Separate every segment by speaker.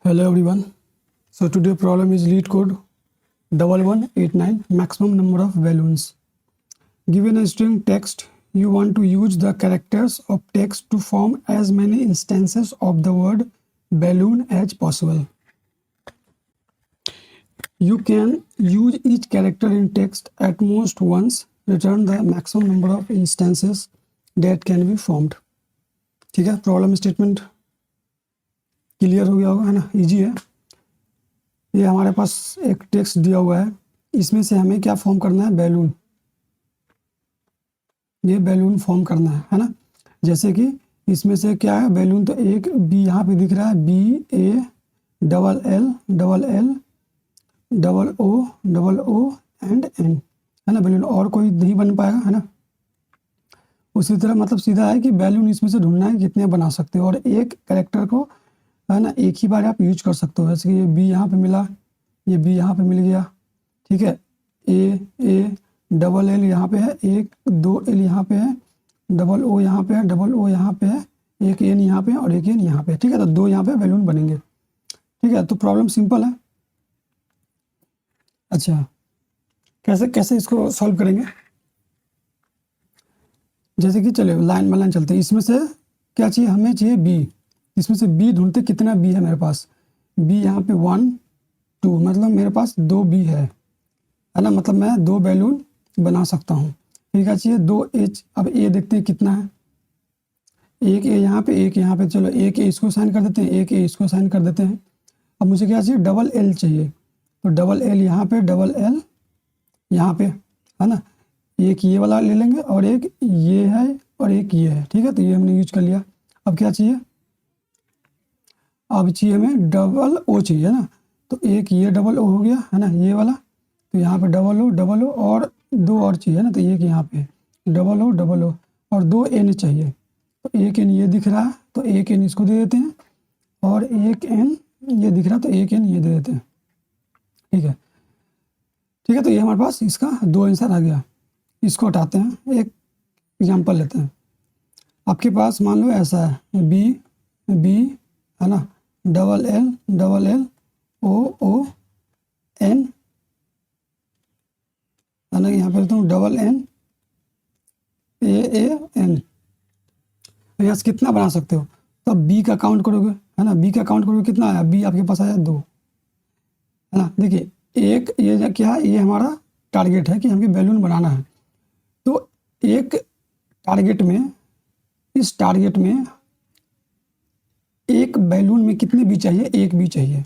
Speaker 1: Hello everyone. So today problem is lead code 1189 maximum number of balloons. Given a string text, you want to use the characters of text to form as many instances of the word balloon as possible. You can use each character in text at most once. Return the maximum number of instances that can be formed. ठीक है, problem statement clear हो गया होगा, है ना, easy है। ये हमारे पास एक टेक्स्ट दिया हुआ है, इसमें से हमें क्या फॉर्म करना है, बैलून। ये बैलून फॉर्म करना है ना। जैसे कि इसमें से क्या है बैलून, तो एक बी यहाँ पे दिख रहा है, B A double L double O and N, है ना, बैलून। और कोई नहीं बन पाएगा, है ना। उसी तरह मतलब सीधा है कि बैलून इसमें से ढूंढना है कितने बना सकते हो, और एक कैरेक्टर को, है ना, एक ही बार आप यूज कर सकते हो। जैसे कि ये बी यहाँ पे मिला, ये बी यहाँ पे मिल गया, ठीक है। ए डबल एल यहाँ पे है, एक दो एल यहाँ पे है, डबल ओ यहाँ पे है, डबल ओ यहाँ पे है, एक एन यहाँ पे और एक एन यहाँ पे, ठीक है। तो दो यहाँ पे बैलून बनेंगे, ठीक है। तो प्रॉब्लम सिंपल है। अच्छा, कैसे इसको सॉल्व करेंगे। जैसे कि चलो लाइन बाय लाइन चलते हैं। इसमें से क्या चाहिए, हमें चाहिए बी। इसमें से बी ढूंढते, कितना बी है मेरे पास, बी यहाँ पे 1 2, मतलब मेरे पास 2 बी है ना, मतलब मैं 2 बैलून बना सकता हूँ। फिर क्या चाहिए, 2 एच। अब ए देखते हैं कितना है, एक ए यहाँ पे, एक यहाँ पे। चलो एक ए इसको साइन कर देते हैं, एक ए इसको साइन कर देते हैं। अब मुझे क्या चाहिए, डबल एल चाहिए। तो डबल एल यहाँ पे, डबल एल यहाँ पे, है ना। एक ये वाला ले लेंगे और एक ये है और एक ये है, ठीक है। तो ये हमने यूज कर लिया। अब क्या चाहिए, अब चाहिए हमें डबल ओ चाहिए ना। तो एक ये डबल ओ हो गया, है ना, ये वाला। तो यहाँ पे डबल ओ और 2 और चाहिए ना। तो एक यहाँ पे डबल ओ और 2 एन चाहिए। तो एक एन ये दिख रहा है, तो एक एन इसको दे देते हैं, और एक एन ये दिख रहा है, तो एक एन ये दे देते हैं, ठीक है। ठीक है, तो ये हमारे पास इसका 2 आंसर आ गया। इसको हटाते हैं, एक एग्जांपल लेते हैं। आपके पास मान लो ऐसा है, बी है ना, डबल एल ओ एन, है ना। यहाँ पे लेता हूँ डबल एन ए एन। यहाँ से कितना बना सकते हो, तो बी का काउंट करोगे, है ना। बी का काउंट करोगे कितना आया, बी आपके पास आया 2, है ना। देखिए एक ये क्या है, ये हमारा टारगेट है कि हमें बैलून बनाना है। तो एक टारगेट में, इस टारगेट में एक बैलून में कितने बी चाहिए, एक बी चाहिए,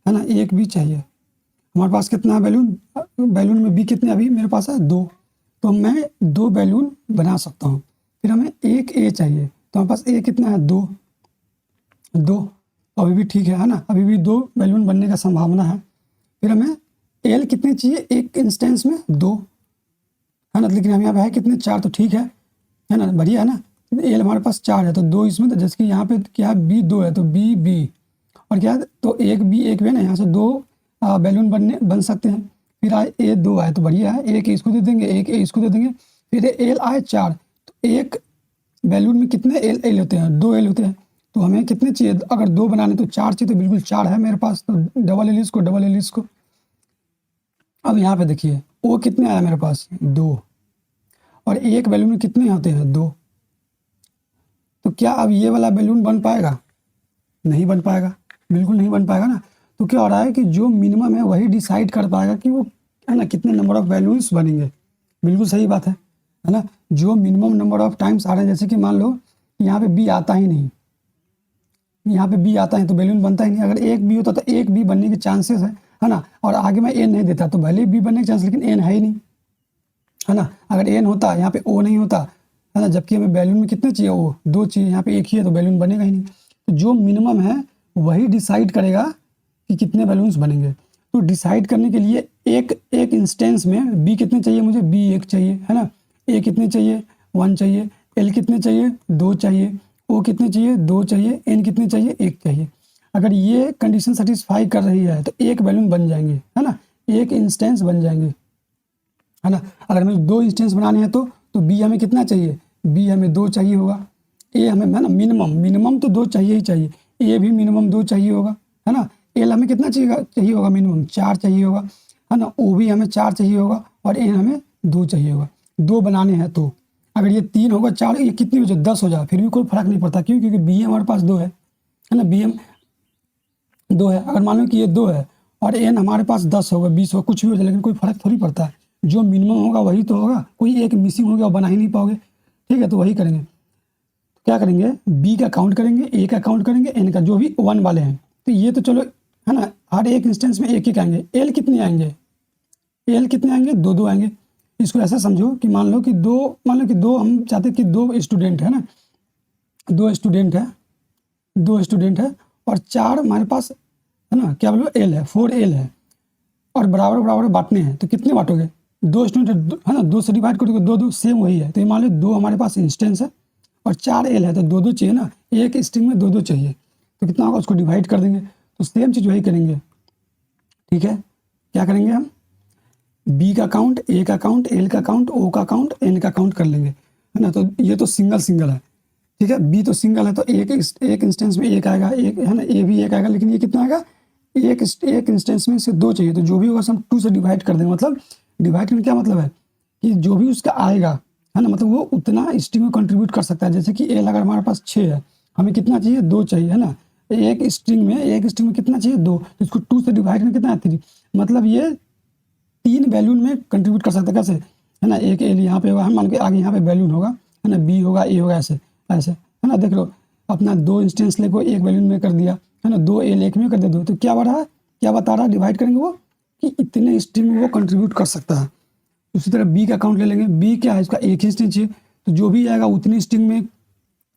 Speaker 1: है ना, एक बी चाहिए। हमारे पास कितना है बैलून में बी कितने, अभी मेरे पास है 2। तो मैं 2 बैलून बना सकता हूँ। फिर हमें एक ए चाहिए, तो हमारे पास ए कितना है, 2। अभी भी ठीक है ना, अभी भी 2 बैलून बनने का संभावना है। फिर हमें एल कितने चाहिए, एक इंस्टेंस में 2, है ना। लेकिन हम यहाँ पे है कितने, 4। तो ठीक है ना, बढ़िया है ना। एल हमारे पास 4 है, तो 2 इसमें। तो जैसे कि यहाँ पे क्या है, बी 2 है, तो बी और क्या है, तो एक बी है ना। यहाँ से 2 बैलून बन सकते हैं। फिर आए ए 2 आए, तो बढ़िया है, एक इसको दे देंगे, एक इसको दे देंगे। फिर एल आए 4, तो एक बैलून में कितने एल होते हैं, 2 एल होते हैं। तो हमें कितने चाहिए, अगर 2 बनाने तो 4 चाहिए, तो बिल्कुल 4 है मेरे पास। तो डबल एल इसको। अब यहाँ पे देखिए ओ कितने आया मेरे पास, 2, और एक बैलून में कितने होते हैं, 2। तो क्या अब ये वाला बैलून बन पाएगा, नहीं बन पाएगा, बिल्कुल नहीं बन पाएगा ना। तो क्या हो रहा है कि जो मिनिमम है वही डिसाइड कर पाएगा कि वो, है ना, कितने नंबर ऑफ बैलून्स बनेंगे। बिल्कुल सही बात है ना। जो मिनिमम नंबर ऑफ टाइम्स आ रहे हैं, जैसे कि मान लो यहाँ पे बी आता ही नहीं, यहाँ पे बी आता है तो बैलून बनता ही नहीं। अगर एक बी होता तो एक बी बनने के चांसेस है ना। और आगे मैं एन नहीं देता तो भले ही बी बनने के चांस, लेकिन एन है ही नहीं, है ना। अगर एन होता, यहाँ पे ओ नहीं होता, है ना। जबकि हमें बैलून में कितने चाहिए, ओ 2 चाहिए, यहाँ पे एक ही है, तो बैलून बनेगा ही नहीं। तो जो मिनिमम है वही डिसाइड करेगा कि कितने बैलून्स बनेंगे। तो डिसाइड करने के लिए एक इंस्टेंस में बी कितने चाहिए, मुझे बी 1 चाहिए, है ना। ए कितने चाहिए, 1 चाहिए। एल कितने चाहिए, 2 चाहिए। ओ कितने चाहिए, 2 चाहिए। एन कितने चाहिए, 1 चाहिए। अगर ये कंडीशन सेटिस्फाई कर रही है तो एक बैलून बन जाएंगे, है ना, एक इंस्टेंस बन जाएंगे, है ना। अगर हमें 2 इंस्टेंस बनाने हैं तो बी हमें कितना चाहिए, बी हमें 2 चाहिए होगा। ए हमें, है ना, मिनिमम तो 2 चाहिए ही चाहिए। ए भी मिनिमम 2 चाहिए होगा, है ना। एल हमें कितना चाहिए होगा, मिनिमम 4 चाहिए होगा, है ना। ओ भी हमें 4 चाहिए होगा और एन हमें 2 चाहिए होगा। 2 बनाने हैं तो अगर ये 3 होगा, 4, ये कितनी हो जाए, 10 हो जाए, फिर भी कोई फर्क नहीं पड़ता। क्यों? क्योंकि बी हमारे पास 2 है ना, बी एम 2 है। अगर मान लो कि ये 2 है और एन हमारे पास 10 होगा, 20 होगा, कुछ भी हो जाए, लेकिन कोई फर्क थोड़ी पड़ता है। जो मिनिमम होगा वही तो होगा, कोई एक मिसिंग हो गया और बना ही नहीं पाओगे। ठीक है, तो वही करेंगे। क्या करेंगे, बी का काउंट करेंगे, ए का काउंट करेंगे, एन का, जो भी 1 वाले हैं। तो ये तो चलो, है ना, हर एक इंस्टेंस में एक एक आएंगे। एल कितने आएंगे, एल कितने आएंगे, 2 आएंगे। इसको ऐसा समझो कि मान लो कि दो हम चाहते हैं कि 2 स्टूडेंट है ना, 2 स्टूडेंट है, 2 स्टूडेंट है और 4 हमारे पास, है ना, क्या बोलो, एल है, 4 एल है और बराबर बराबर बांटने हैं। तो कितने बांटोगे, 2 स्टूडेंट है ना, 2 से डिवाइड करोगे, 2 सेम वही है। तो ये मान लो 2 हमारे पास इंस्टेंस है और 4 एल है, तो 2 चाहिए ना, एक स्ट्रिंग में 2 चाहिए। तो कितना होगा, उसको डिवाइड कर देंगे। तो सेम चीज़ वही करेंगे। ठीक है, क्या करेंगे हम, बी का काउंट, ए का काउंट, एल का काउंट, ओ का काउंट, एन का काउंट कर लेंगे, है ना। तो ये तो सिंगल है। ठीक है, बी तो सिंगल है, तो एक इंस्टेंस में एक आएगा, एक, है ना, ए भी एक आएगा, लेकिन ये कितना आएगा, एक इंस्टेंस में से 2 चाहिए। तो जो भी होगा हम 2 से डिवाइड कर देंगे। मतलब डिवाइड करने क्या मतलब है कि जो भी उसका आएगा, है ना, मतलब वो उतना स्ट्रिंग में कंट्रीब्यूट कर सकता है। जैसे कि एल अगर हमारे पास 6 है, हमें कितना चाहिए, 2 चाहिए, है ना। एक स्ट्रिंग में कितना चाहिए, 2। तो इसको 2 से डिवाइड करना कितना है, 3। मतलब ये 3 बैलून में कंट्रीब्यूट कर सकता है। कैसे, है ना, एक एल यहाँ पे होगा, हम मान के आगे यहाँ पे बैलून होगा, है ना, बी होगा, ए होगा, ऐसे ऐसे, है ना। देख लो, अपना 2 इंस्टेंस लेको एक बैलून में कर दिया, है ना, 2 एल एक में कर दिया, 2। तो क्या बढ़ा, क्या बता रहा है, डिवाइड करेंगे वो कि इतने स्ट्रिंग में वो कंट्रीब्यूट कर सकता है। उसी तरह बी का अकाउंट ले लेंगे। बी क्या है, इसका एक ही स्ट्रिंग चाहिए। तो जो भी आएगा उतनी स्ट्रिंग में,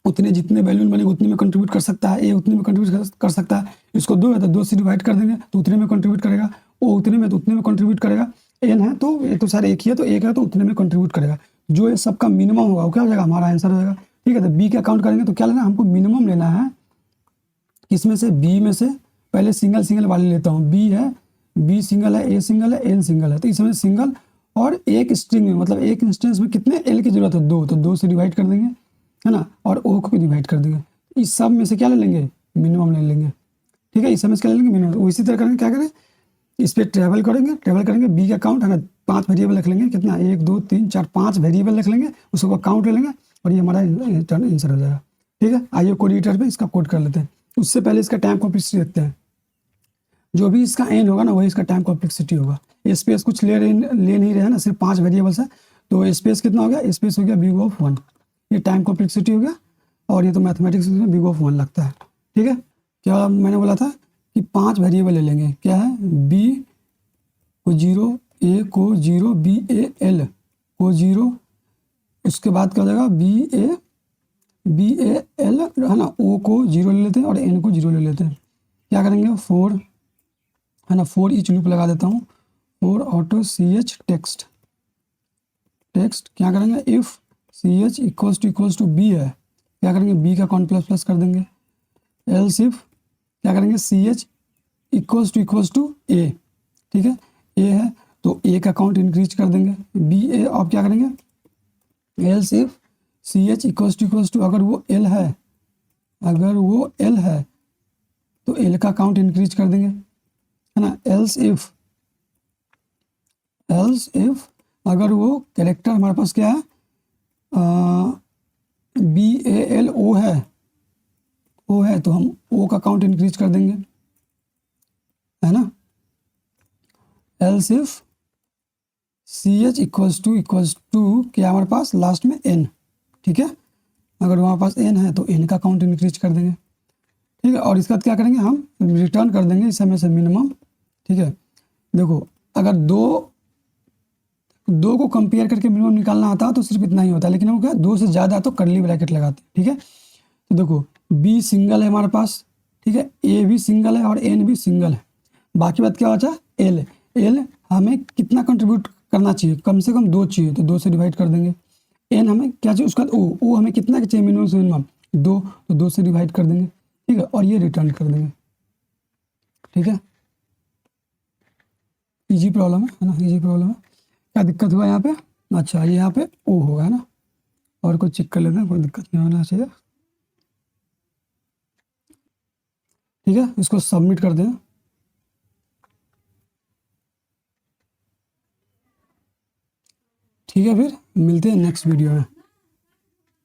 Speaker 1: उतने जितने बैलून बनेंगे उतने में कंट्रीब्यूट कर सकता है। ए उतने में कंट्रीब्यूट कर सकता है। इसको 2 है तो 2 से डिवाइड कर देंगे, तो उतने में कंट्रीब्यूट करेगा। ओ उतने में, तो उतने में कंट्रीब्यूट करेगा। एन है तो ये तो सारे एक ही है, तो एक है तो उतने में कंट्रीब्यूट करेगा। जो ये सबका मिनिमम होगा वो क्या हो जाएगा, हमारा आंसर हो जाएगा। ठीक है, तो बी का काउंट करेंगे तो क्या लेना, हमको मिनिमम लेना है। किसमें से, बी में से। पहले सिंगल वाले लेता हूँ। बी है, बी सिंगल है, ए सिंगल है, एन सिंगल है। तो इसमें सिंगल और एक स्ट्रिंग में, मतलब एक इंस्टेंस में कितने एल की जरूरत है, 2। तो 2 से डिवाइड कर देंगे, है ना, और ओ को भी डिवाइड कर देंगे। इस सब में से क्या ले लेंगे, मिनिमम ले लेंगे। ठीक है, इस सब में से क्या ले लेंगे, मिनिमम। इसी तरह करेंगे, क्या करें, इस पर ट्रेवल करेंगे। बी का काउंट है ना, 5 वेरिएबल रख लेंगे। कितना, 1 2 3 4 5 वेरिएबल रख लेंगे, उसको काउंट ले लेंगे और ये हमारा आंसर हो जाएगा। ठीक है, आइए कोड एडिटर पे इसका कोड कर लेते हैं। उससे पहले इसका टाइम कॉम्प्लेक्सिटी देखते हैं। जो भी इसका एन होगा ना, वही इसका टाइम कॉम्प्लेक्सिटी होगा। स्पेस कुछ ले नहीं रहे हैं ना, सिर्फ 5 वेरिएबल्स है। तो स्पेस कितना हो गया, स्पेस हो गया बिग ऑफ 1। ये टाइम कॉम्प्लेक्सिटी हो गया और ये तो मैथमेटिक्स में बिग ऑफ 1 लगता है। ठीक है, क्या मैंने बोला था कि 5 वेरिएबल ले लेंगे। क्या है, बी को 0, ए को 0, बी ए एल को 0। उसके बाद क्या हो जाएगा, बी ए एल, है ना, ओ को 0 ले लेते हैं और एन को 0 ले लेते हैं। क्या करेंगे, 4, है ना, 4 ईच लूप लगा देता हूँ। 4 ऑटो सी एच टेक्स्ट क्या करेंगे, if C H equals to B है, क्या करेंगे, बी का काउंट प्लस कर देंगे। एल्स इफ क्या करेंगे, सी एच इक्वल्स टू ए। ठीक है, ए है तो ए का काउंट इंक्रीज कर देंगे, बी ए। अब क्या करेंगे, else if C H equals to, अगर वो एल है तो एल का काउंट इंक्रीज कर देंगे, है ना। एल्स इफ अगर वो कैरेक्टर हमारे पास क्या है, बी ए एल ओ है तो हम ओ का काउंट इंक्रीज कर देंगे, है ना। Else if C H equals to क्या हमारे पास लास्ट में एन। ठीक है, अगर हमारे पास एन है तो एन का काउंट इंक्रीज कर देंगे। ठीक है, और इसके बाद क्या करेंगे, हम रिटर्न कर देंगे इस समय से मिनिमम। ठीक है, देखो, अगर दो को कंपेयर करके मिनिमम निकालना आता है तो सिर्फ इतना ही होता है, लेकिन हम क्या, 2 से ज़्यादा तो कर्ली ब्रैकेट लगाते हैं। ठीक है, तो देखो, बी सिंगल है हमारे पास, ठीक है, ए भी सिंगल है और एन भी सिंगल है। बाकी बात क्या बचा, एल हमें कितना कंट्रीब्यूट करना चाहिए, कम से कम 2 चाहिए, तो 2 से डिवाइड कर देंगे। एन हमें क्या चाहिए, उसका ओ हमें कितना चाहिए, मिनिमम से मिनिमम 2, तो 2 से डिवाइड कर देंगे। ठीक है, और ये रिटर्न कर देंगे। ठीक है, इजी प्रॉब्लम है ना, इजी प्रॉब्लम है। क्या दिक्कत हुआ यहाँ पे, अच्छा ये यहाँ पे ओ होगा, है ना। और कुछ चेक कर लेते हैं, कोई दिक्कत नहीं होना चाहिए। ठीक है, इसको सबमिट कर दें। ठीक है, फिर मिलते हैं नेक्स्ट वीडियो में।